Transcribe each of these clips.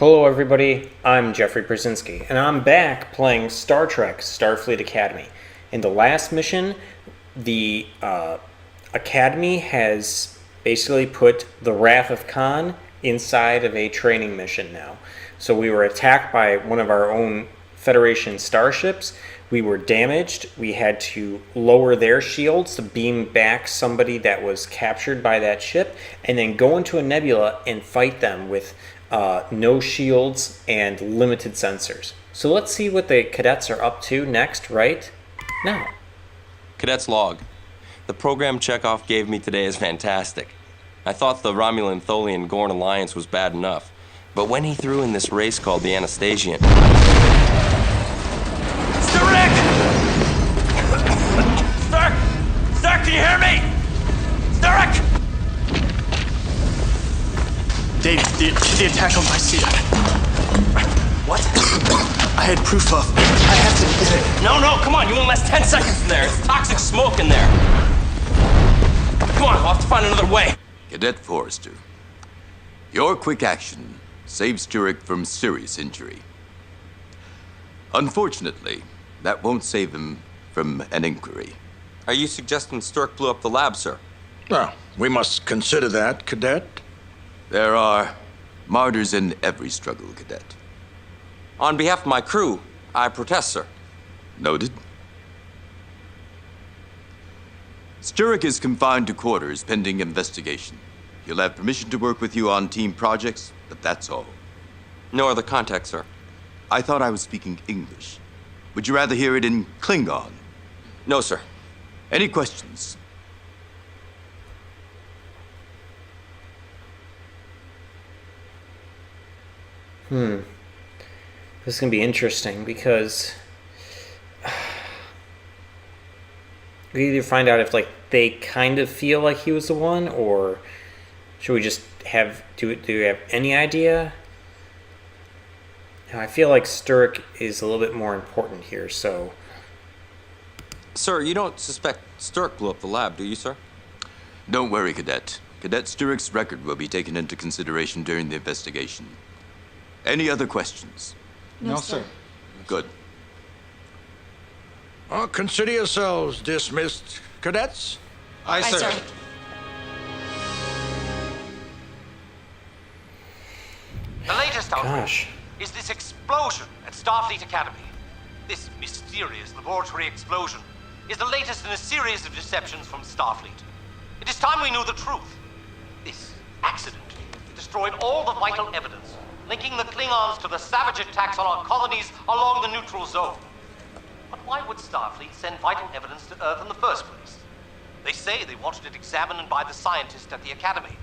Hello everybody, I'm Jeffrey Brzezinski, and I'm back playing Star Trek Starfleet Academy. In the last mission, the Academy has basically put the Wrath of Khan inside of a training mission now. So we were attacked by one of our own Federation starships. We were damaged. We had to lower their shields to beam back somebody that was captured by that ship, and then go into a nebula and fight them with no shields and limited sensors. So let's see what the cadets are up to next, right now. Cadets log. The program Chekhov gave me today is fantastic. I thought the Romulan, Tholian, Gorn alliance was bad enough, but when he threw in this race called the Anastasian... Stark! Stark! Stark, can you hear me? Stark! Dave, the attack on Lycia. What? I had proof of. I have to get it. No, come on, you won't last 10 seconds in there. It's toxic smoke in there. Come on, we'll have to find another way. Cadet Forrester, your quick action saved Sturek from serious injury. Unfortunately, that won't save him from an inquiry. Are you suggesting Sturek blew up the lab, sir? Well, we must consider that, Cadet. There are martyrs in every struggle, Cadet. On behalf of my crew, I protest, sir. Noted. Sturek is confined to quarters pending investigation. He'll have permission to work with you on team projects, but that's all. No other contact, sir. I thought I was speaking English. Would you rather hear it in Klingon? No, sir. Any questions? This is going to be interesting because we either find out if they kind of feel like he was the one, or should we just do we have any idea? Now, I feel like Sturek is a little bit more important here, so... Sir, you don't suspect Sturek blew up the lab, do you, sir? Don't worry, Cadet. Cadet Sturek's record will be taken into consideration during the investigation. Any other questions? No, sir. Good. Consider yourselves dismissed, cadets. Aye, sir. The latest outbreak Gosh. is this explosion at Starfleet Academy. This mysterious laboratory explosion is the latest in a series of deceptions from Starfleet. It is time we knew the truth. This accident destroyed all the vital evidence linking the Klingons to the savage attacks on our colonies along the neutral zone. But why would Starfleet send vital evidence to Earth in the first place? They say they wanted it examined by the scientists at the Academy.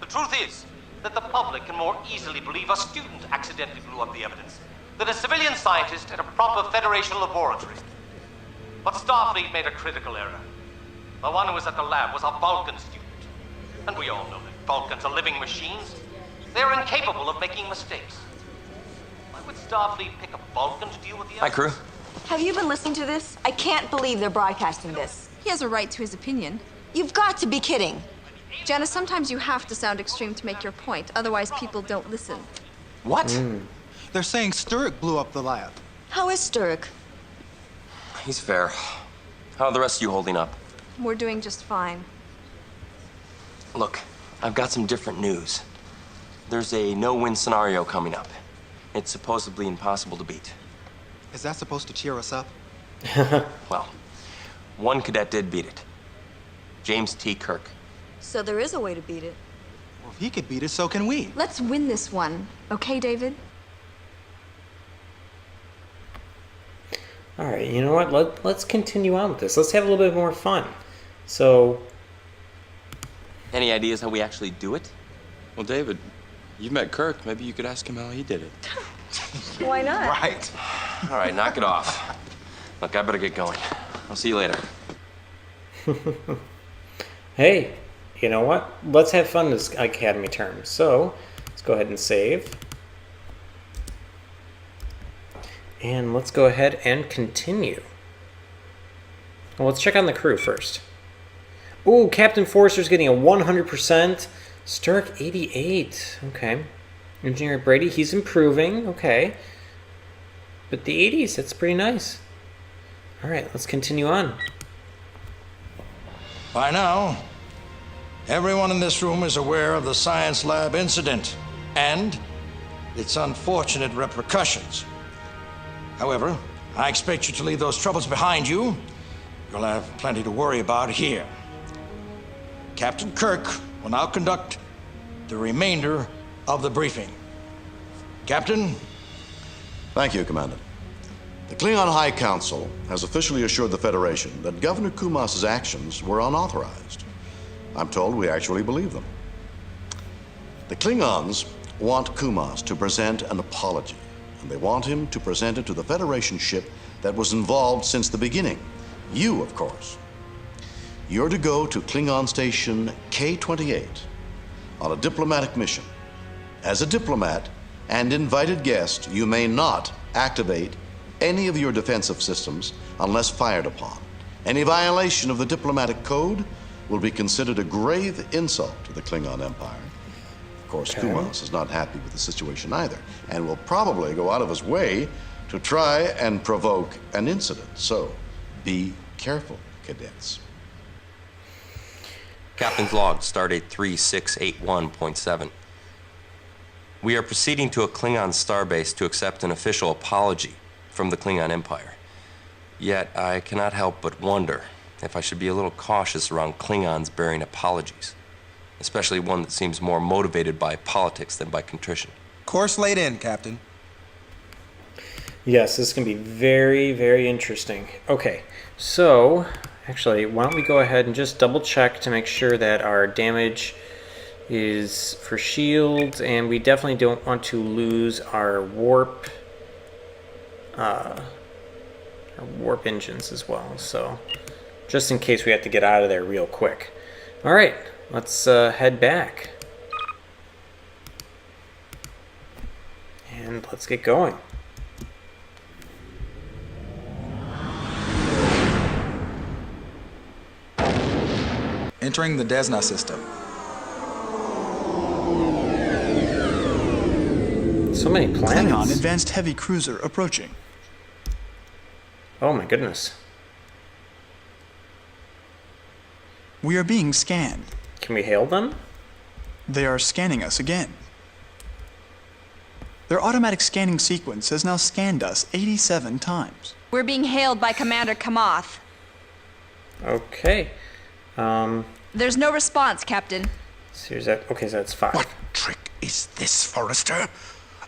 The truth is that the public can more easily believe a student accidentally blew up the evidence than a civilian scientist at a proper Federation laboratory. But Starfleet made a critical error. The one who was at the lab was a Vulcan student. And we all know that Vulcans are living machines. They're incapable of making mistakes. Why would Starfleet pick a Vulcan to deal with the Hi, evidence? crew. Have you been listening to this? I can't believe they're broadcasting this. He has a right to his opinion. You've got to be kidding. Janice, sometimes you have to sound extreme to make your point. Otherwise, people don't listen. What? They're saying Sturek blew up the lab. How is Sturek? He's fair. How are the rest of you holding up? We're doing just fine. Look, I've got some different news. There's a no-win scenario coming up. It's supposedly impossible to beat. Is that supposed to cheer us up? Well, one cadet did beat it. James T. Kirk. So there is a way to beat it. Well, if he could beat it, so can we. Let's win this one. Okay, David? All right, you know what? Let's continue on with this. Let's have a little bit more fun. So... Any ideas how we actually do it? Well, David, you met Kirk. Maybe you could ask him how he did it. Why not? Right. All right, knock it off. Look, I better get going. I'll see you later. Hey, you know what? Let's have fun this Academy term. So, let's go ahead and save. And let's go ahead and continue. Well, let's check on the crew first. Ooh, Captain Forrester's getting a 100%. Stark 88. Okay. Engineer Brady, he's improving. Okay. But the 80s, that's pretty nice. All right, let's continue on. By now, everyone in this room is aware of the science lab incident and its unfortunate repercussions. However, I expect you to leave those troubles behind you. You'll have plenty to worry about here. Captain Kirk will now conduct the remainder of the briefing. Captain? Thank you, Commandant. The Klingon High Council has officially assured the Federation that Governor Kumas's actions were unauthorized. I'm told we actually believe them. The Klingons want Kumas to present an apology, and they want him to present it to the Federation ship that was involved since the beginning. You, of course. You're to go to Klingon Station K-28 on a diplomatic mission. As a diplomat and invited guest, you may not activate any of your defensive systems unless fired upon. Any violation of the diplomatic code will be considered a grave insult to the Klingon Empire. Of course, Kumas is not happy with the situation either, and will probably go out of his way to try and provoke an incident. So, be careful, cadets. Captain's log, stardate 3681.7. We are proceeding to a Klingon starbase to accept an official apology from the Klingon Empire. Yet, I cannot help but wonder if I should be a little cautious around Klingons bearing apologies, especially one that seems more motivated by politics than by contrition. Course laid in, Captain. Yes, this is going to be very, very interesting. Okay, so actually, why don't we go ahead and just double check to make sure that our damage is for shields, and we definitely don't want to lose our warp engines as well. So just in case we have to get out of there real quick. All right, let's head back. And let's get going. Entering the Desna system. So many planets. Klingon advanced heavy cruiser approaching. Oh my goodness. We are being scanned. Can we hail them? They are scanning us again. Their automatic scanning sequence has now scanned us 87 times. We're being hailed by Commander Kamath. Okay. There's no response, Captain. So okay, so that's 5. What trick is this, Forrester?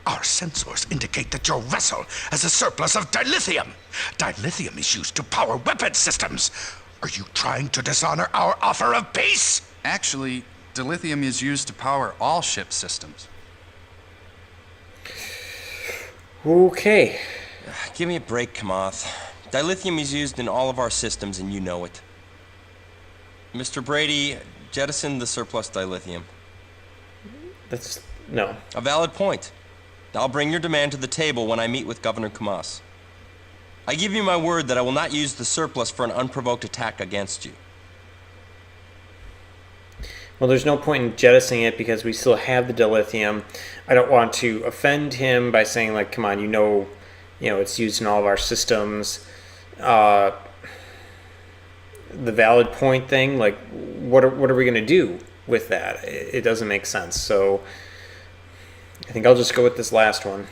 Our sensors indicate that your vessel has a surplus of dilithium. Dilithium is used to power weapon systems. Are you trying to dishonor our offer of peace? Actually, dilithium is used to power all ship systems. Okay. Give me a break, Kamath. Dilithium is used in all of our systems, and you know it. Mr. Brady, jettison the surplus dilithium. That's... no. A valid point. I'll bring your demand to the table when I meet with Governor Kumas. I give you my word that I will not use the surplus for an unprovoked attack against you. Well, there's no point in jettisoning it because we still have the dilithium. I don't want to offend him by saying, like, come on, you know, it's used in all of our systems. The valid point thing, like, what are we going to do with that? It doesn't make sense. So I think I'll just go with this last one.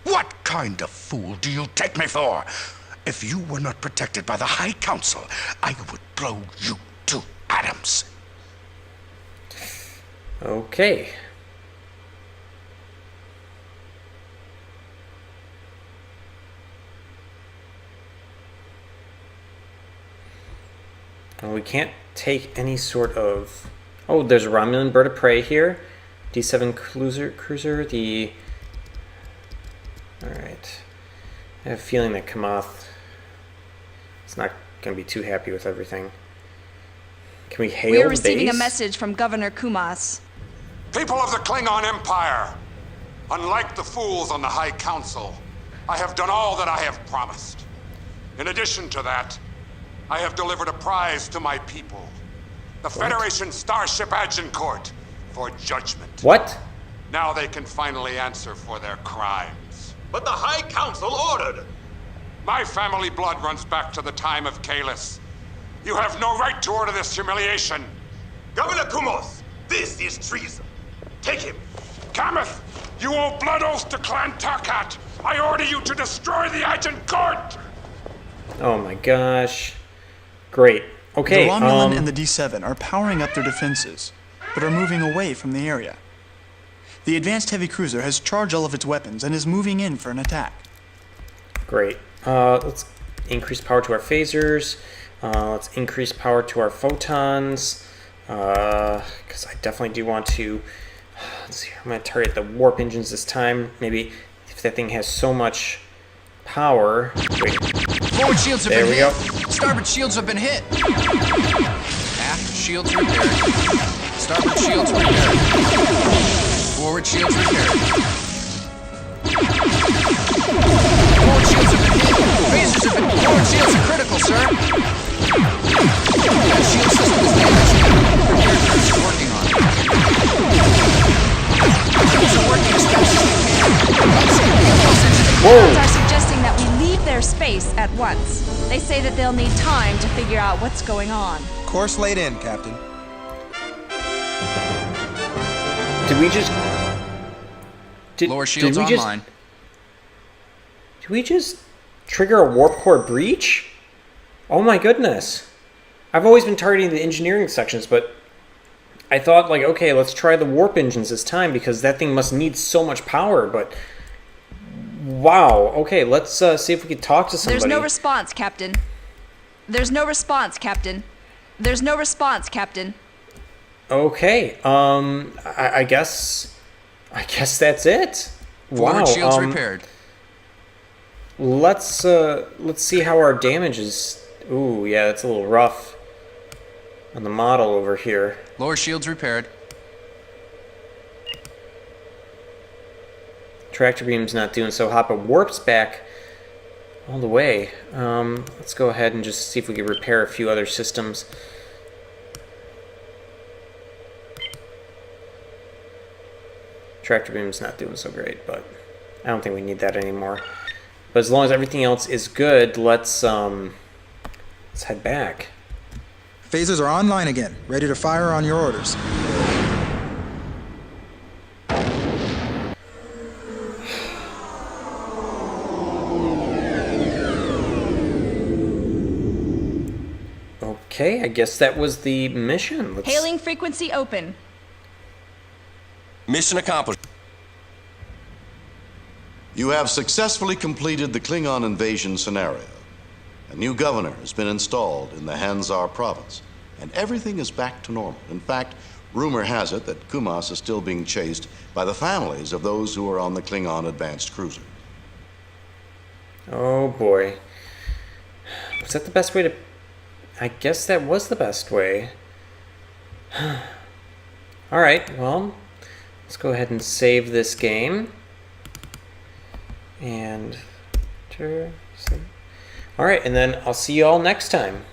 What kind of fool do you take me for? If you were not protected by the High Council, I would blow you to atoms. Okay. Well, we can't take any sort of... Oh, there's a Romulan bird of prey here. D7 cruiser, the... Alright. I have a feeling that Kamath is not going to be too happy with everything. Can we hail the base? We're receiving a message from Governor Kumas. People of the Klingon Empire, unlike the fools on the High Council, I have done all that I have promised. In addition to that, I have delivered a prize to my people. The Federation Starship Agincourt for judgment. What? Now they can finally answer for their crimes. But the High Council ordered. My family blood runs back to the time of Kalis. You have no right to order this humiliation. Governor Kumos, this is treason. Take him. Kameth, you owe blood oath to Clan Tarkat. I order you to destroy the Agent Court. Oh my gosh. Great. Okay. The Romulan and the D7 are powering up their defenses, but are moving away from the area. The advanced heavy cruiser has charged all of its weapons and is moving in for an attack. Great. Let's increase power to our phasers. Let's increase power to our photons. Because I definitely do want to... Let's see, I'm going to target the warp engines this time. Maybe if that thing has so much power... Wait. Forward shields have there been we hit. go. Starboard shields have been hit. Aft shields repaired. Starboard shields repaired. Forward shields repaired. Forward shields have been hit. Phasers have been... Forward shields are critical, sir. That shield system is damaged. Repair crews are working on it. Crews are working as fast as they can. Pilots are suggesting that we leave their space at once. They say that they'll need time to figure out what's going on. Course laid in, Captain. Did we just... Lower shields online. Did we just trigger a warp core breach? Oh my goodness. I've always been targeting the engineering sections, but I thought, like, okay, let's try the warp engines this time because that thing must need so much power, but... Wow. Okay, let's see if we can talk to somebody. There's no response, Captain. There's no response, Captain. There's no response, Captain. Okay. I guess that's it. Forward Wow. shields repaired. Let's see how our damage is. Ooh, yeah, that's a little rough on the model over here. Lower shields repaired. Tractor beam's not doing so hot, but warp's back all the way. Let's go ahead and just see if we can repair a few other systems. Tractor beam's not doing so great, but I don't think we need that anymore. But as long as everything else is good, let's head back. Phasers are online again, ready to fire on your orders. Okay, I guess that was the mission. Hailing frequency open. Mission accomplished. You have successfully completed the Klingon invasion scenario. A new governor has been installed in the Hanzar province, and everything is back to normal. In fact, rumor has it that Kumas is still being chased by the families of those who are on the Klingon advanced cruiser. Oh boy. Was that the best way to... I guess that was the best way. Alright, well, let's go ahead and save this game. And... Alright, and then I'll see you all next time.